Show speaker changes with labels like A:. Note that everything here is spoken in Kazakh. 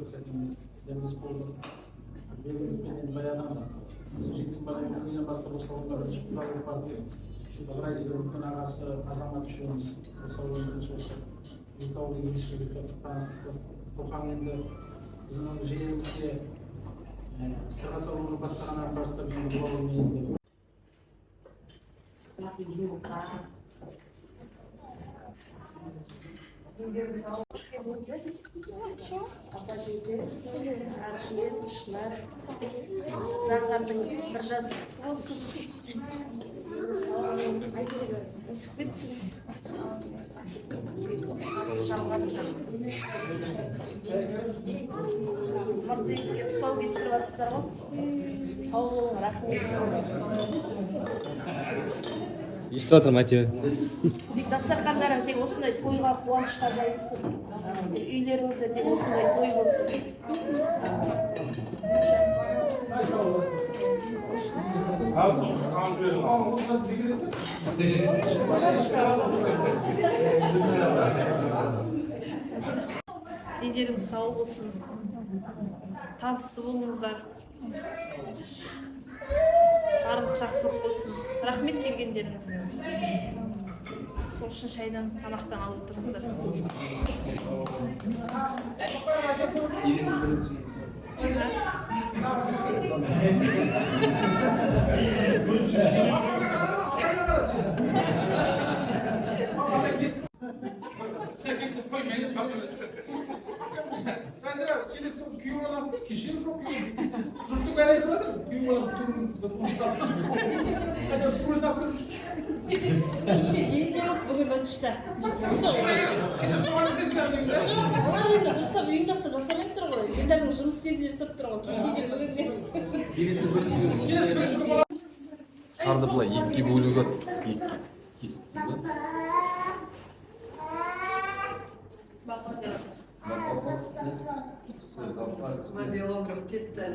A: senin deniz sporları benim bayanımla Jitsin bana yine bastı bu salonları çıktı var partiye. Şu kadar grupun arası azamat düşüyoruz. Bu salonları çalışıyor. Bir kavga girişi bir tanesi Tokanlı'da bizim jerimizde sıra salonu bastığına bastı bir bulunmaydı.
B: Zangардың бір жас болсын, өсіп кетсін, жалғассын. Мырзекке тұсау кестіріп жатсыздар ғой? Сау болың, рахмет.
C: естіп жатырмын әйтеуір.
B: Дастархандарың тек осындай тойға, қуанышқа жайылсын. Үйлеріңізде тек осындай той болсын. Дендеріңіз сау болсын. Табысты болыңыздар. Барлық жақсылық болсын. Рахмет келгендеріңізге. Сол үшін шайдан, тамақтан алып отырыңыздар.
D: Kişi deyince bak bugün açışta.
A: Seni soğan sesler duyuyor.
D: Onlar енді дұрыстап ұйымдастырып жасамай тұр ғой. Елдердің жұмыс кезінде жасап тұр ғой. Кеше де бүгін де.
C: Қарды былай екіге бөлуге кесіп
E: Мобилограф кетті.